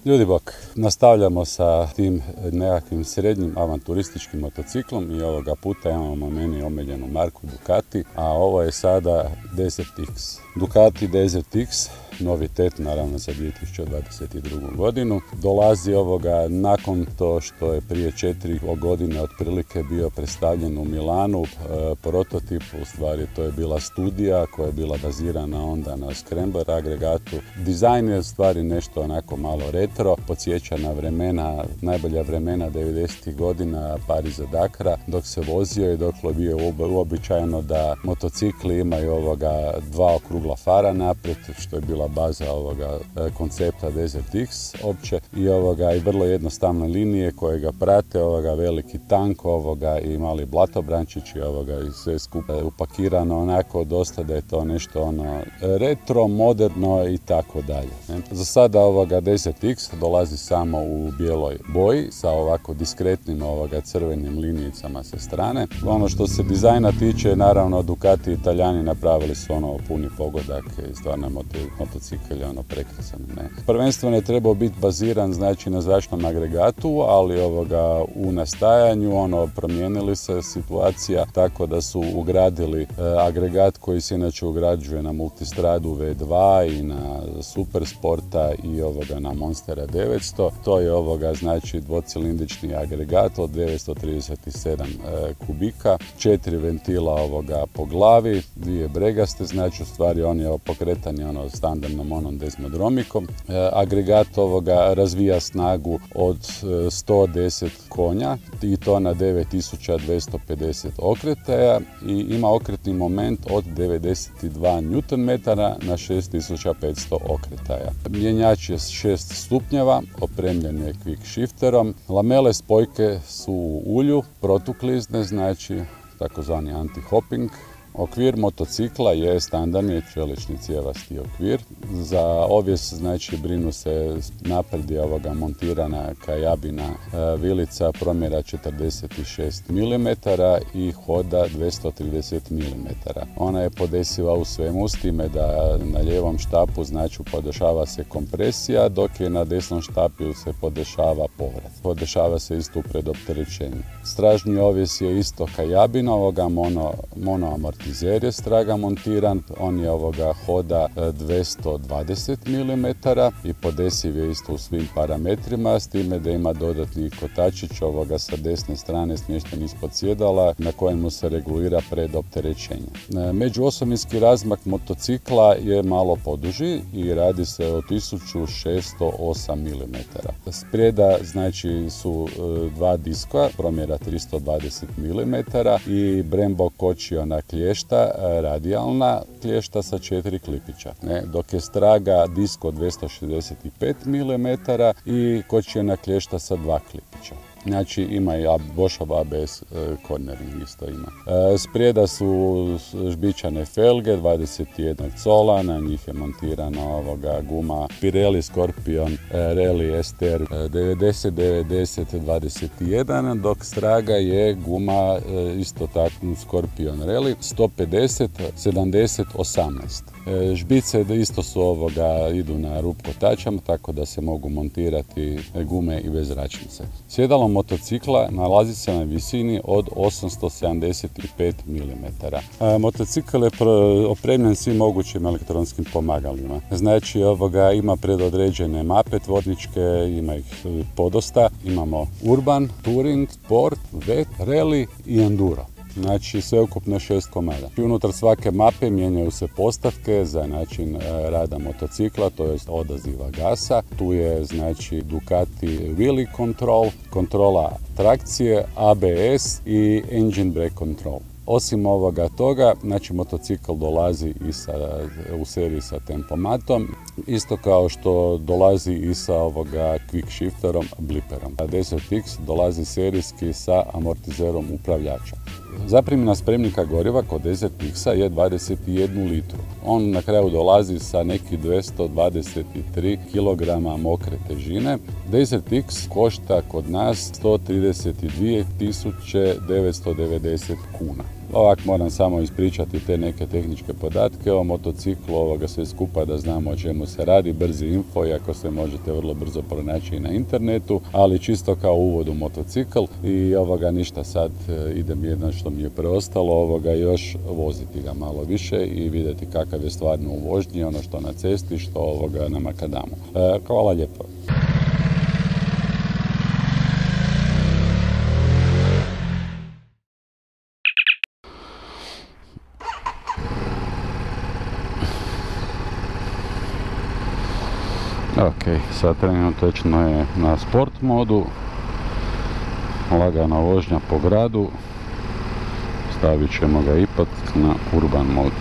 Ljudi bok, nastavljamo sa tim nekakvim srednjim avanturističkim motociklom i ovoga puta imamo meni omiljenu marku Ducati, a ovo je sada Desert X. Ducati Desert X, novitet naravno za 2022. godinu. Dolazi ovoga nakon to što je prije 4 godine otprilike bio predstavljen u Milanu prototip, u stvari to je bila studija koja je bila bazirana onda na Scrambler agregatu. Dizajn je u stvari nešto onako malo retro, podsjeća na vremena, najbolja vremena 90. godina Pariza Dakara, dok se vozio i dok je bio uobičajeno da motocikli imaju ovoga 2 okrugla fara naprijed, što je bila baza ovoga koncepta Desert X opće i vrlo jednostavne linije koje ga prate, veliki tank i mali blatobrančić i sve skupa upakirano onako dosta da je to nešto retro, moderno i tako dalje. Za sada Desert X dolazi samo u bijeloj boji sa ovako diskretnim crvenim linijicama sa strane. Ono što se dizajna tiče, naravno Ducati Italijani napravili su puni pogodak i stvarno motocikl je prekrasan. Prvenstveno je trebao biti baziran znači na zračnom agregatu, ali u nastajanju promijenili se situacija tako da su ugradili agregat koji se inače ugrađuje na Multistradu V2 i na Supersporta i na Monstera 900. To je znači dvocilindrični agregat od 937 kubika, 4 ventila po glavi, 2 bregaste, znači u stvari on je pokretan standardnom desmodromikom. Agregat razvija snagu od 110 konja i to na 9250 okretaja i ima okretni moment od 92 Nm na 6500 okretaja. Mjenjač je 6 stupnjeva, opremljen je quick shifterom. Lamele spojke su u ulju, protuklizne, znači takozvani anti-hopping. Okvir motocikla je standardni čelični cijevasti okvir. Za ovjes znači brinu se naprijed je montirana kajabina vilica promjera 46 mm i hoda 230 mm. Ona je podesiva u svemu s time da na lijevom štapu znači podešava se kompresija, dok je na desnom štapu se podešava povrat. Podešava se isto u predopterećenju. Stražnji ovjes je isto kajabina mono amortizacija. Je straga montiran, on je hoda 220 mm i podesiv je isto u svim parametrima, s time da ima dodatni kotačić sa desne strane smješten ispod sjedala na kojemu se regulira predopterećenje. Međuosovinski razmak motocikla je malo poduži i radi se o 1608 mm. Sprijeda znači su 2 diska promjera 320 mm i Brembo kočiona klješta, radijalna klješta sa 4 klipića, dok je straga disk od 265 mm i kočiona klješta sa 2 klipića. Znači ima i Boschov ABS cornering isto ima. Sprijeda su žbičane felge 21 cola, na njih je montirana guma Pirelli Scorpion Rally STR 90-90-21, dok straga je guma isto tako Scorpion Rally 150-70-18. Žbice isto su idu na rub kotačama, tako da se mogu montirati gume i bez zračnice. Sjedalo motocikla nalazi se na visini od 875 mm. Motocikl je opremljen svim mogućim elektronskim pomagalima. Znači ima predodređene mape tvorničke, ima ih podosta. Imamo Urban, Touring, Sport, Vet, Rally i Enduro. Znači sveukupno 6 komada. Unutar svake mape mijenjaju se postavke za način rada motocikla, to je odaziva gasa. Tu je znači Ducati Wheelie Control, kontrola trakcije, ABS i Engine Brake Control. Osim toga, znači motocikl dolazi i u seriji sa tempomatom, isto kao što dolazi i sa quick shifterom, bliperom. Desert X dolazi serijski sa amortizerom upravljača. Zaprimljena spremnika goriva kod Desert X-a je 21 litru. On na kraju dolazi sa nekih 223 kg mokre težine. Desert X košta kod nas 132.990 kuna. Ovak moram samo ispričati te neke tehničke podatke o motociklu, ovoga sve skupa da znamo o čemu se radi, brzi info, iako se možete vrlo brzo pronaći i na internetu, ali čisto kao uvod u motocikl i ništa, sad idem jedno što mi je preostalo, još voziti ga malo više i vidjeti kakav je stvarno u vožnji, ono što na cesti, što na makadamu. Hvala lijepo. Ok, sad trenutno je na sport modu, lagana vožnja po gradu, stavit ćemo ga ipak na urban mod.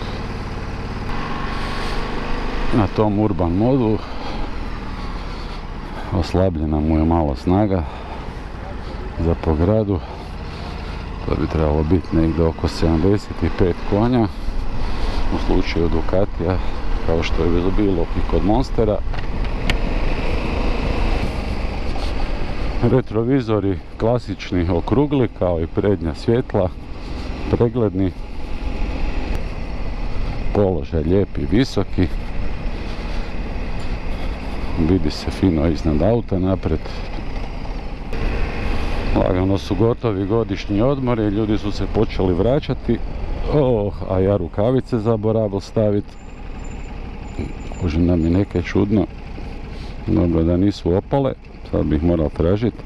Na tom urban modu oslabljena mu je malo snaga za po gradu, to bi trebalo biti negdje oko 75 konja u slučaju Ducatija, kao što je bilo i kod Monstera. Retrovizori klasični, okrugli, kao i prednja svjetla, pregledni, položaj lijep i visoki, vidi se fino iznad auta napred. Lagano su gotovi godišnji odmori, ljudi su se počeli vraćati, a ja rukavice zaboravio staviti, kužim da mi neke čudno, dobro da nisu opale. Sad bih morao tražiti.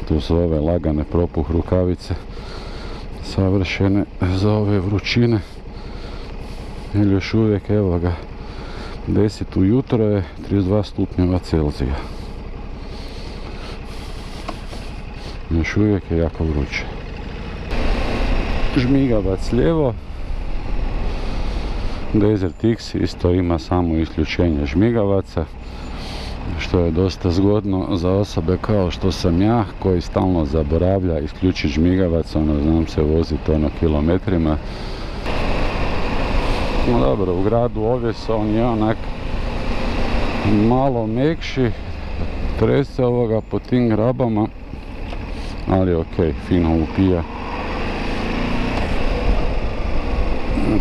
Tu su ove lagane propuh rukavice, savršene za ove vrućine. Ili još uvijek, evo ga, 10 ujutro je 32 stupnjeva Celzija. Još uvijek je jako vruće. Žmigavac lijevo. Desert X isto ima samo isključenje žmigavaca, što je dosta zgodno za osobe kao što sam ja, koji stalno zaboravlja isključiti žmigavac, znam se voziti kilometrima. No dobro, u gradu Oves on je onak malo mekši, trese po tim grabama, ali ok, fino upija.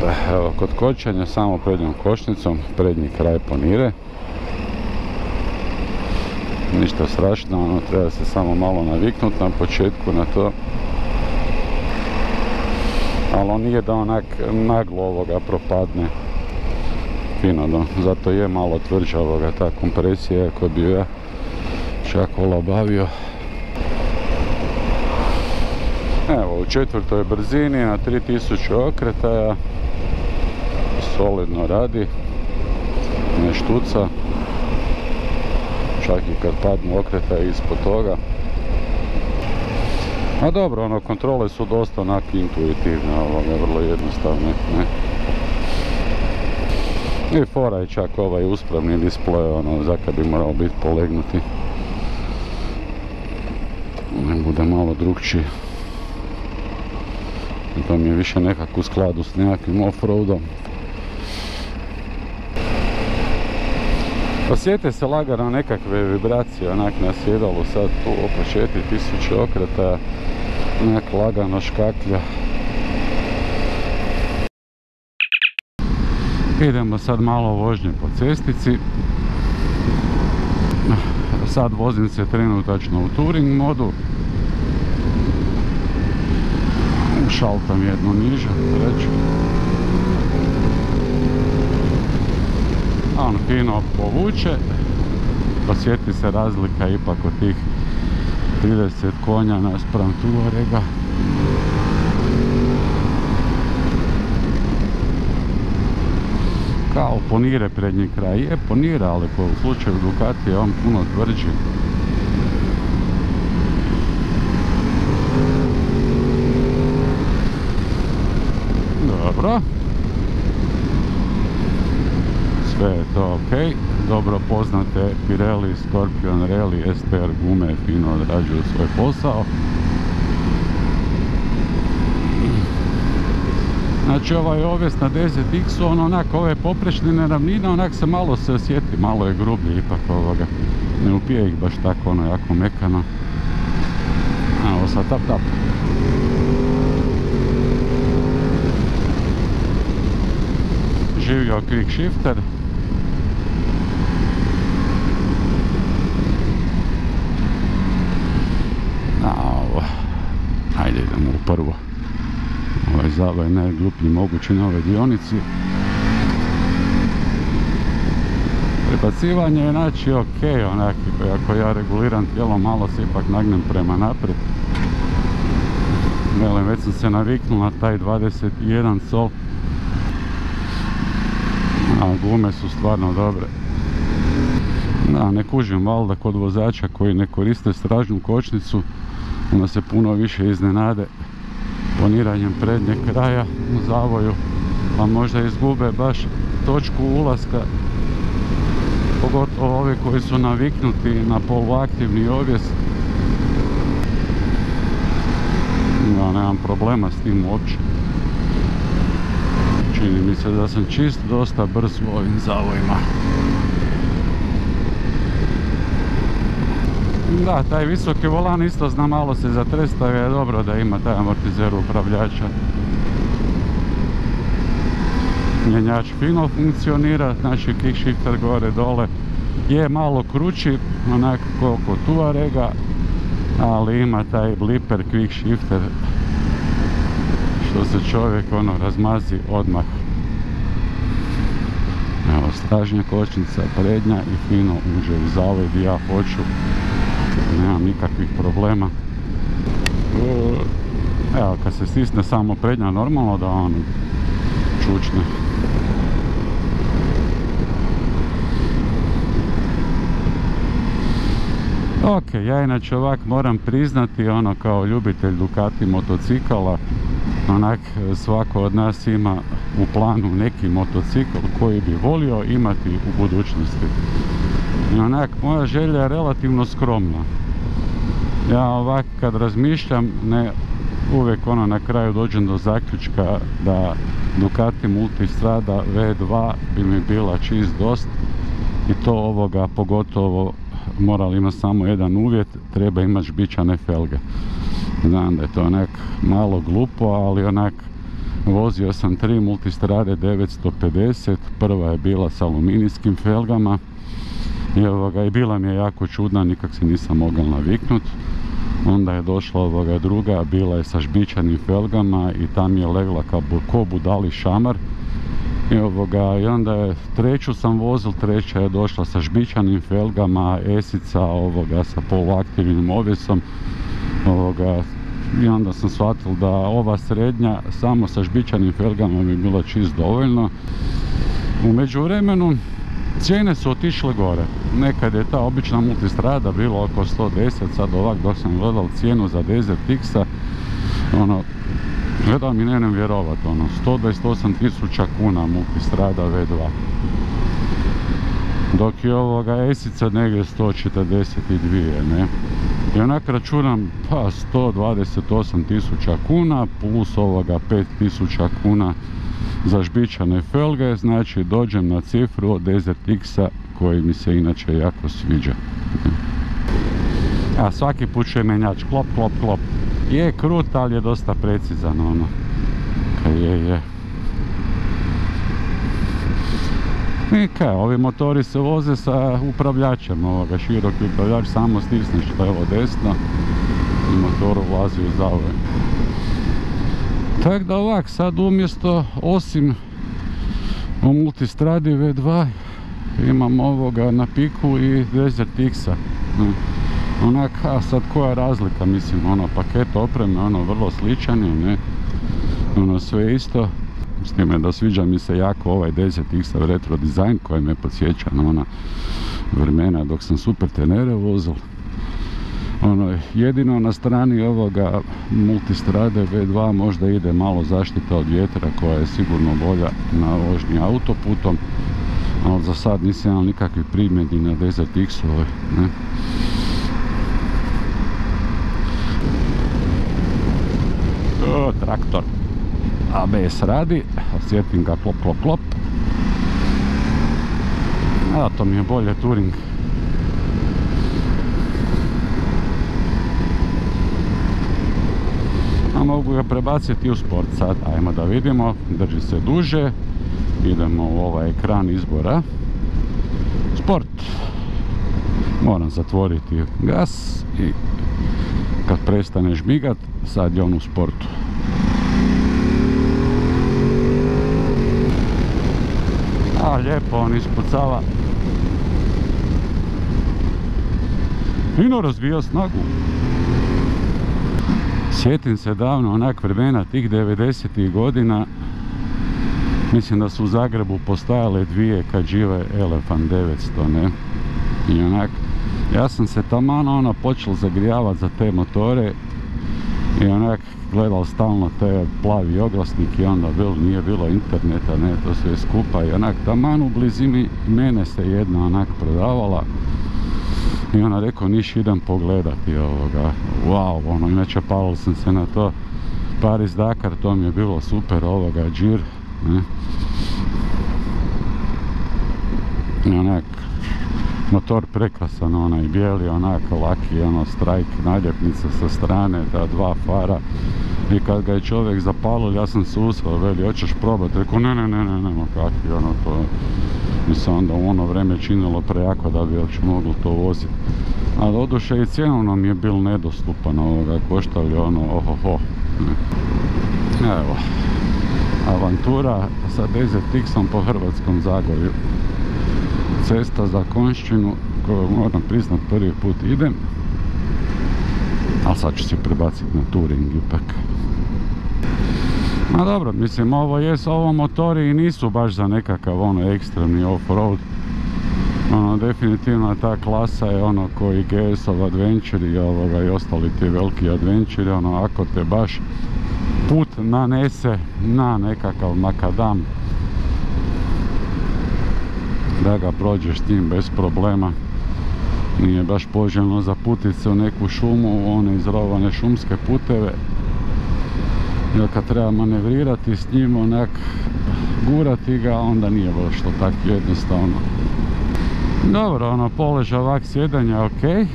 Da, evo, kod kočenja samo prednjom kočnicom, prednji kraj ponire. Ništa strašno, treba se samo malo naviknuti na početku na to. Ali on nije da onak naglo propadne. Fino, zato je malo tvrđa ta kompresija, ako bi ja čak olabavio. Evo, u 4. brzini na 3000 okretaja solidno radi, ne štuca. Čak i kad padnu okretaje ispod toga. A dobro, kontrole su dosta onak intuitivne, vrlo jednostavne, ne? I fora je čak uspravni displej, za kad bi morao biti polegnuti. Ne bude malo drugčije. To mi je više nekako u skladu s nekakvim off-roadom. Osjete se lagano nekakve vibracije, onak na sjedalu sad tu oko 4000 okreta, onak lagano škaklja. Idemo sad malo vožnje po cestici. Sad vozim se trenutačno u touring modu. Šaltam jednu niže, reći. On fino povuče, osjeti se razlika ipak od tih 30 konja naspram Tuarega. Kao ponire prednji kraj, je ponira, ali u slučaju Ducati je on puno tvrđi. Dobro. Sve je to ok. Dobro poznate Pirelli Scorpion Rally STR gume fino odrađuju svoj posao. Znači ovaj oves na Desert X-u, on onak ove poprečne ravnine, onak se malo se osjeti, malo je grublji ipak ovoga. Ne upije ih baš tako jako mekano. Evo sad tap tap. doživio quick shifter. Ajde, idemo u prvo. Ovaj zavaj najgluplji mogući na ovoj dionici. Prebacivanje je znači ok, onak, ako ja reguliram tijelo, malo se ipak nagnem prema naprijed. Već sam se naviknuo na taj 21 sol. A gume su stvarno dobre. Da, ne kužim valjda kod vozača koji ne koriste stražnju kočnicu, onda se puno više iznenade poniranjem prednjeg kraja u zavoju, pa možda izgube baš točku ulaska, pogotovo ovi koji su naviknuti na poluaktivni ovjes. Ja nemam problema s tim uopće. Čini mi se da sam čist dosta brz u ovim zavojima. Da, taj visoki volan isto zna malo se zatresta, je dobro da ima taj amortizer upravljača. Mjenjač fino funkcionira, znači kick shifter gore dole je malo krući, onako koliko Tuarega, ali ima taj bliper quick shifter što se čovjek razmazi odmah. Evo, stražnja kočnica prednja i fino uđe u zavoj gdje ja hoću. Nemam nikakvih problema. Evo, kad se stisne samo prednja, normalno da on čučne. Ok, ja inače ovak moram priznati, kao ljubitelj Ducati motocikala, onak svako od nas ima u planu neki motocikl koji bi volio imati u budućnosti. I onak, moja želja je relativno skromna. Ja ovak kad razmišljam, uvijek na kraju dođem do zaključka da Ducati Multistrada V2 bi mi bila čist dost, i to pogotovo morali imati samo jedan uvjet, treba imati žbičane felge. Znam da je to onak malo glupo, ali onak vozio sam 3 Multistrade 950, prva je bila s aluminijskim felgama i bila mi je jako čudna, nikak se nisam mogao naviknut. Onda je došla druga, bila je sa žbičanim felgama i tam je legla ko budali šamar. I onda je treću sam vozil, treća je došla sa žbičanim felgama, esica sa poluaktivnim ovjesom. I onda sam shvatio da ova srednja samo sa žbičanim felgama bi bilo čist dovoljno. U međuvremenu cijene su otišle gore. Nekad je ta obična Multistrada bilo oko 110, sad ovak dok sam gledal cijenu za Desert X-a, gledam i ne vjerovat, 128.000 kuna Multistrada V2. Dok je esica negdje 142, ne. I onak računam, 128.000 kuna plus 5.000 kuna za žbičane felge, znači dođem na cifru od Desert X-a koji mi se inače jako sviđa. A svaki put će menjač klop, klop, klop. Je krut, ali je dosta precizan, je. I kaj, ovi motori se voze sa upravljačem, široki upravljač, samo stisneš levo desno i motor ulazi u zavoj. Tako da ovak, sad umjesto, osim u Multistradi V2, imam na piku i Desert X-a. Onak, a sad koja razlika, mislim, paket opreme, vrlo sličan je, ne, sve isto. S time da sviđa mi se jako ovaj Desert X-a retro dizajn koji me podsjeća na ona vremena dok sam super tenere vozil. Jedino na strani ovoga Multistrade V2 možda ide malo zaštita od vjetra koja je sigurno bolja na vožnji autoputom, ali za sad nisam imao nikakvih primjedbi na Desert X-ovoj, ne. Traktor ABS radi, osjetim ga klop, klop, klop. A to mi je bolje Touring. A mogu ga prebaciti u sport sad, ajmo da vidimo, drži se duže, Idemo u ovaj ekran izbora. Sport. Moram zatvoriti gas i kad prestane žmigat, sad je on u sportu. A lijepo on ispucava. Fino razvija snagu. Sjetim se davno onak vremena tih 90-ih godina. Mislim da su u Zagrebu postojale dvije Kadžive Elefant 900, ne? I onak, ja sam se taman počel zagrijavati za te motore i onak gledal stalno te plavi oglasnik i onda nije bilo interneta, ne, to sve skupa i onak taman u blizini mene se jedna onak prodavala i ona rekao niš idem pogledati ovoga, wow, inače palil sam se na to Paris Dakar, to mi je bilo super, ovoga džir, ne, i onak motor prekrasan, onaj bijeli, onak laki, strajk, naljepnica sa strane, ta dva fara i kad ga je čovjek zapalio, ja sam se usrao, veli, hoćeš probati, rekao ne, kakvi, to mi se onda u ono vreme činilo prejako da bi uopće moglo to voziti, a doduše i cjenovno mi je bil nedostupan, koštali ohoho. Evo, avantura sa Desert X-om po Hrvatskom Zagorju. Cesta za Konjšćinu koju moram priznat prvi put idem, ali sad ću se prebaciti na touring ipak. Ma dobro, mislim ovo motori i nisu baš za nekakav ekstremni off-road. Definitivno ta klasa je koji GS-ov Adventure i ostali ti veliki Adventure, ako te baš put nanese na nekakav makadam, da ga prođeš s njim bez problema. Nije baš poželjno zaputit se u neku šumu, u one izrovane šumske puteve, jer kad treba manevrirati s njim, onak gurati ga, onda nije baš to tako jednostavno. Dobro, položaj ovak sjedanja je ok.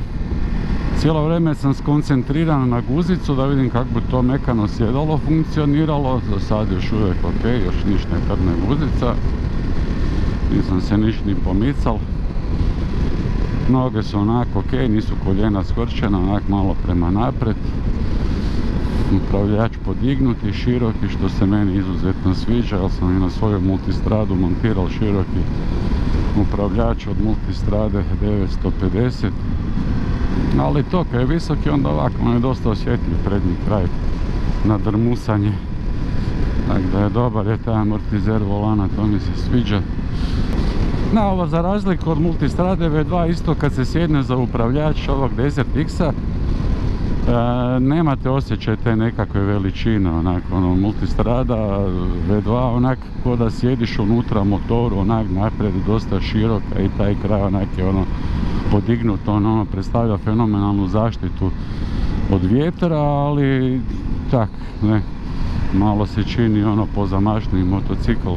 Cijelo vrijeme sam skoncentriran na guzicu da vidim kako bi to mekano sjedalo funkcioniralo. Za sad još uvijek ok, još niš ne trne guzica. Nisam se niš ni pomical. Noge su onak ok, nisu koljena skrčena, onak malo prema napred. Upravljač podignuti, široki, što se meni izuzetno sviđa, jer sam i na svoju multistradu montiral široki upravljač od multistrade 950. Ali to kad je visoki, onda ovako on je dosta osjetljiv prednji kraj na drmusanje. Tako da je dobar je taj amortizer volana, to mi se sviđa. No, ovo za razliku od multistrade V2 isto kad se sjedne za upravljač ovog Desert X-a, nemate osjećaj te nekakve veličine, multistrada V2 onak ko da sjediš unutra motoru, onak naprijed dosta široka i taj kraj onak je podignut, predstavlja fenomenalnu zaštitu od vjetra, ali tak, ne, malo se čini pozamašniji motocikl.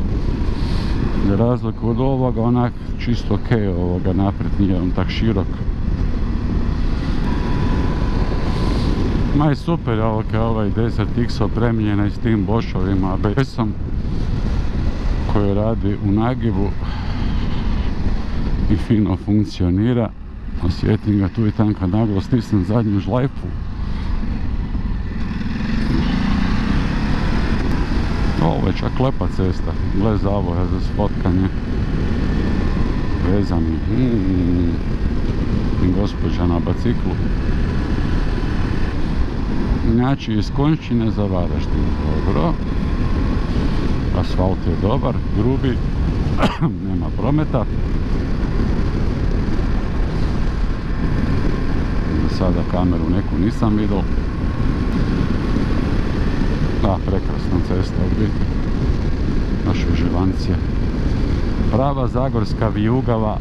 Za razliku od ovoga, onak čisto ok, ovoga naprijed nije on tak širok. Ma i super je ovaj Desert X opremljen s tim Boschovim ABS-om koji radi u nagibu i fino funkcionira. Osjetim ga tu i tam kad naglo stisnem zadnju žlajfu. Ovo je čak lepa cesta, gle zavoja za spotkanje. Vezani. Gospođa na biciklu. Znači iz Konjšćine za Varaždin, dobro. Asfalt je dobar, grubi, nema prometa. Sada kameru neku nisam vidio. Da, prekrasna cesta u biti. Baš uživancija. Prava zagorska vijugava,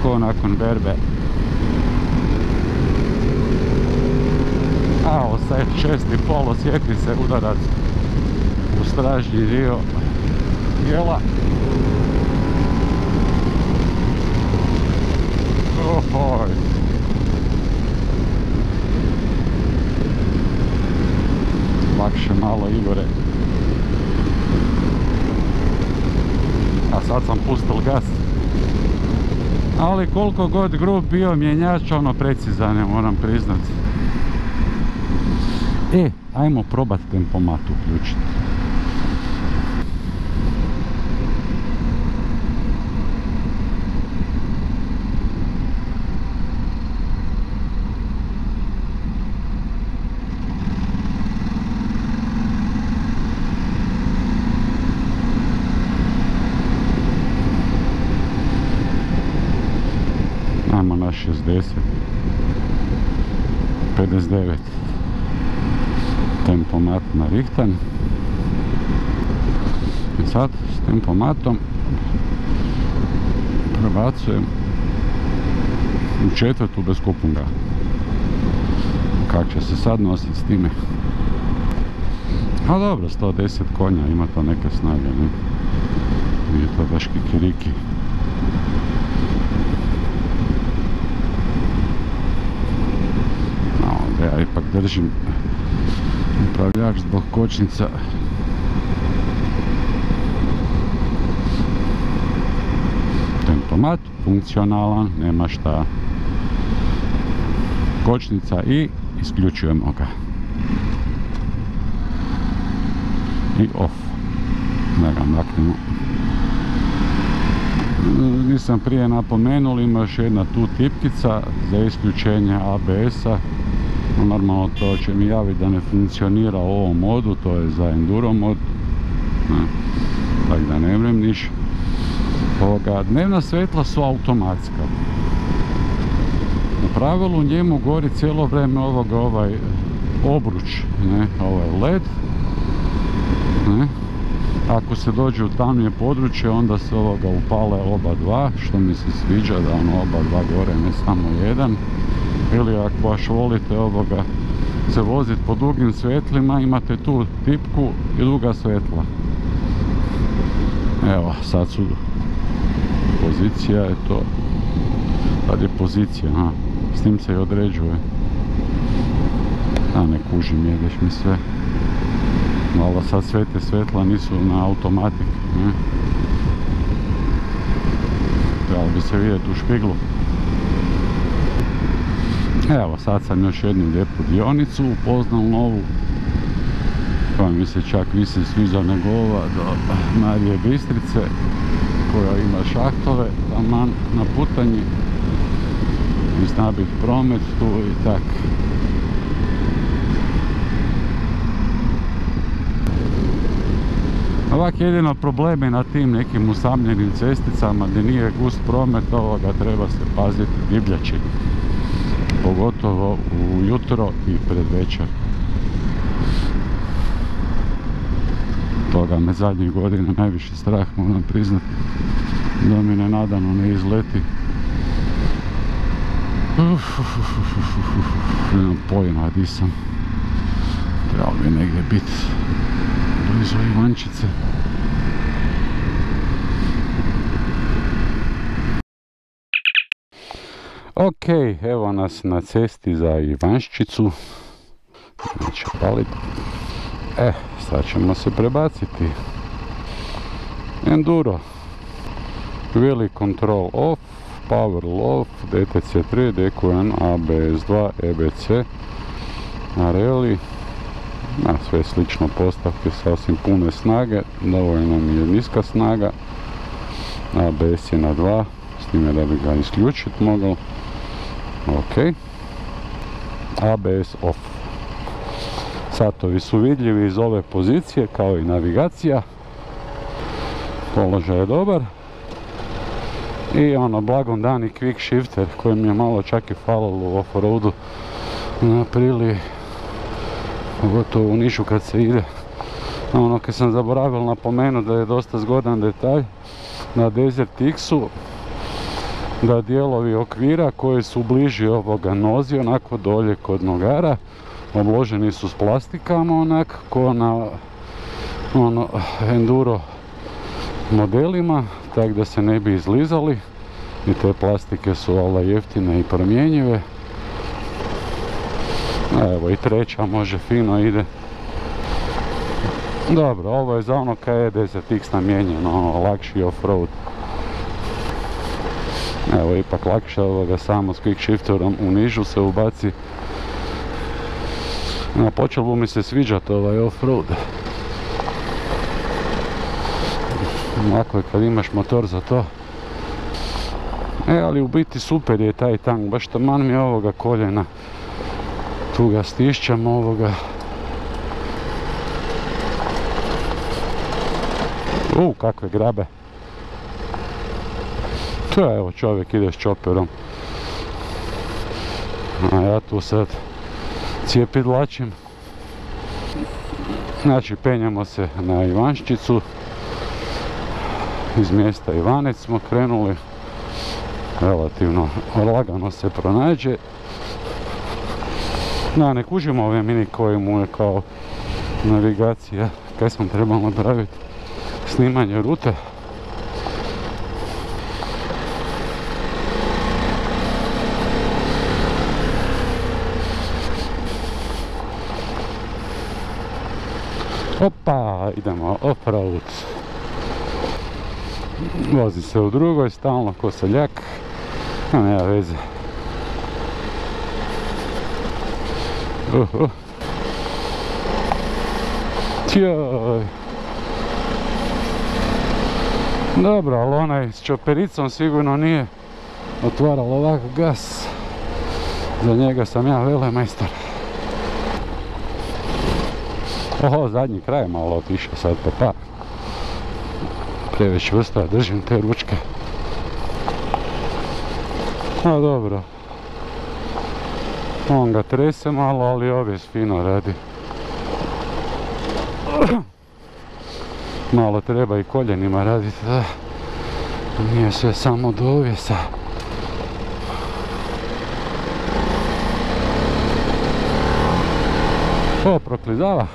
ko nakon berbe. A, osjet 6,5, osjeti se udarac u stražnji dio jela. Ohoj. Lakše malo Igore. ali koliko god grub bio mjenjač, ono precizan je, moram priznati. Ajmo probati tempomat uključiti. Ajmo na 60. 59. Tempomat narihtan. I sad s tempomatom prebacujem u četvrtu bez kupunga. Kako će se sad nositi s time? A dobro, 110 konja, ima to neke snage, ne? Nije to baš kikiriki. No, ja ipak držim upravljač zbog kočnica. Tempomat funkcionalan, nema šta. Kočnica i isključujemo ga. I off. Da ga maknemo. Nisam prije napomenul, ima još jedna tu tipkica za isključenje ABS-a. Normalno to će mi javiti da ne funkcionira u ovom modu, to je za enduro mod. Tako da ne vremniš. Dnevna svjetla su automatska. U pravilu njemu gori cijelo vrijeme ovaj obruč, ne, ovaj LED. Ne. Ako se dođe u tamnije područje, onda se upale oba dva, što mi se sviđa da oba dva gore, ne samo jedan. Ili ako baš volite se voziti po dugim svjetlima, imate tu tipku i duga svjetla. Evo, sad su pozicija, je to. Sad je pozicija, s tim se i određuje. Ne kužim, jedeš mi sve. Malo sad sve te svjetla nisu na automatik, ne? Trebalo bi se vidjeti u špiglu. Evo, sad sam još jednu lijepu dionicu upoznal novu, koja mi se čak više sviđa nego ova do Marije Bistrice, koja ima šahtove taman na putanji i zna biti promet tu i tak. Ovak jedino problem je na tim nekim usamljenim cesticama gdje nije gust promet, treba se paziti divljači. Pogotovo ujutro i pred večer. Toga me zadnjih godina najviše strah, moram priznati, da mi nenadano ne izleti. Nemam pojma di sam. Trebalo bi negdje biti blizu Ivančice. Ok, evo nas na cesti za Ivanščicu. Neće palit. Sad ćemo se prebaciti. Enduro. Wheel control off, power low, DTC3, DQN, ABS2, EBC. Rally. Sve slično postavke, sasvim pune snage. Dovoljno mi je niska snaga. ABS je na 2, s time da bi ga isključiti mogao. Ok, ABS off. Satovi su vidljivi iz ove pozicije kao i navigacija. Položaj je dobar. I blagon dani quick shifter koji mi je malo čak i falilo u off-roadu na prili, pogotovo u Nišu kad se ide. Kad sam zaboravio napomenuti da je dosta zgodan detalj na Desert X-u, da dijelovi okvira koji su bliži ovoga nozi, onako dolje kod nogara, obloženi su s plastikama, onako ko na enduro modelima, tako da se ne bi izlizali. I te plastike su jeftine i promjenjive. Evo i treća može fino ide. Dobro, ovo je za kad je Desert X namijenjen, lakši off-road. Evo, ipak lakše ovoga samo s quick shifterom u nižu se ubaci. Počelo bi mi se sviđati ovaj off-road. Lako je kad imaš motor za to. Ali u biti super je taj tank, baš taman mi je ovoga koljena. Tu ga stišćam ovoga. Kakve grabe. To je, evo, čovjek ide s čoperom. A ja tu sad cijepidlačim. Znači, penjamo se na Ivanščicu. Iz mjesta Ivanec smo krenuli. Relativno lagano se pronađe. Ne kužimo ove mini koje mu je kao navigacija. Kaj sam trebao napraviti? Snimanje rute. Opa, idemo off-road. Vozi se u drugoj, stalno ko seljak. Nema veze. Joj. Dobro, ali onaj s čopericom sigurno nije otvaral ovako gas. Za njega sam ja velemajstor. Oho, zadnji kraj je malo otišao sad pa. Preveć čvrsto, držim te ručke. A dobro. On ga trese malo, ali ovdje fino radi. Malo treba i koljenima raditi, da. Nije sve samo do uvjesa. O, proklizava.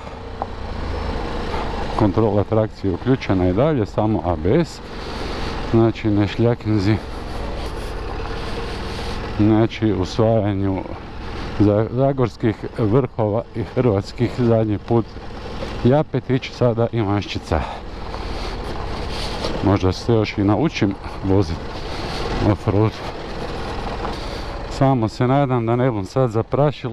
Kontrola trakcije uključena i dalje, samo ABS. Znači, ne šljakinzi. Znači, usvajanju zagorskih vrhova i hrvatskih zadnji put Japetić, sada Ivanščica. Možda se još i naučim voziti off-road. Samo se nadam da ne bom sad zaprašil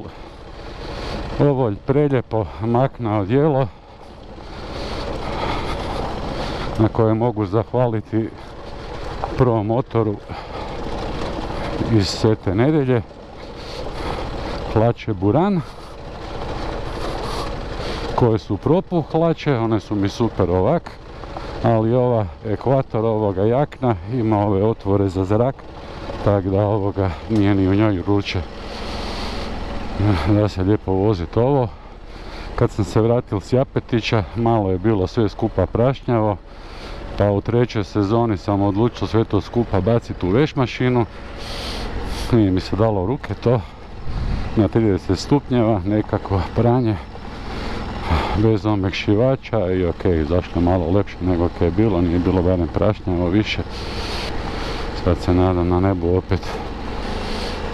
ovo preljepo makna odjelo na koje mogu zahvaliti prvom motoru iz Svete Nedelje, hlače Buran, koje su propuh hlače, one su mi super ovak, ali ova ekvator ovoga jakna ima ove otvore za zrak, tako da ovoga nije ni u njoj vruće. Da se lijepo voziti ovo. Kad sam se vratil s Japetića, malo je bilo sve skupa prašnjavo, pa u trećoj sezoni sam odlučio sve to skupa baciti u veš mašinu. Nije mi se dalo u ruke to. Na 30 stupnjeva, nekako pranje bez omekšivača i ok, zašto malo lepše nego kad je bilo, nije bilo barem prašnjavo više. Sad se nadam na nebu opet.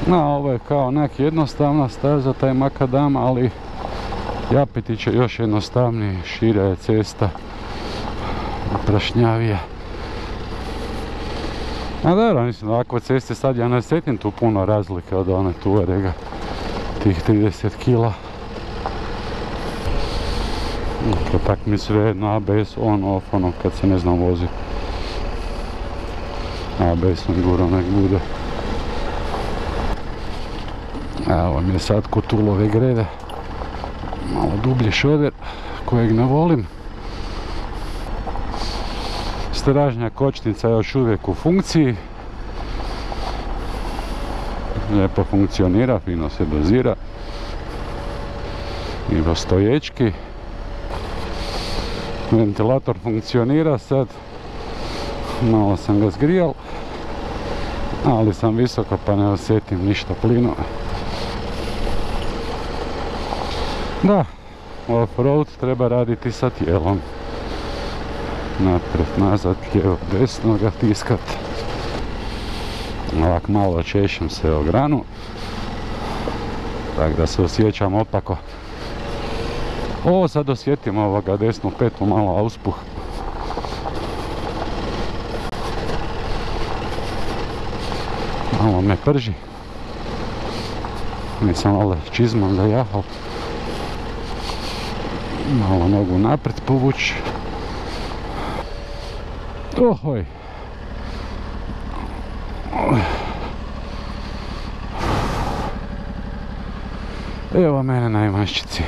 No, ovo je kao nek jednostavna staza taj makadam, ali Japetić je još jednostavniji, šira je cesta, prašnjavija. A dobro, mislim, ovakve ceste sad ja ne sjetim tu puno razlike od one Tuarega, tih 30 kila. Tak mi svejedno ABS on off, ono kad se ne znam voziti. ABS guro nek bude. Evo mi je sad Kutulove grede. Malo dublji šoder kojeg ne volim. Stražnja kočnica je još uvijek u funkciji. Lijepo funkcionira, fino se dozira. Ima stoječki. Ventilator funkcionira sad. Malo sam ga zgrijal. Ali sam visoko pa ne osjetim ništa plinu. Da, off-road treba raditi sa tijelom. Naprijed, nazad, lijevo, desno ga tiskat. Ovak malo češem se o granu. Tako da se osjećam opako. O, sad osjetim ovoga desnu petu malo auspuh. Malo me prži. Nisam malo čizmom ga jahao. Malo nogu napred povući. Ohoj. Evo mene na Ivanščici.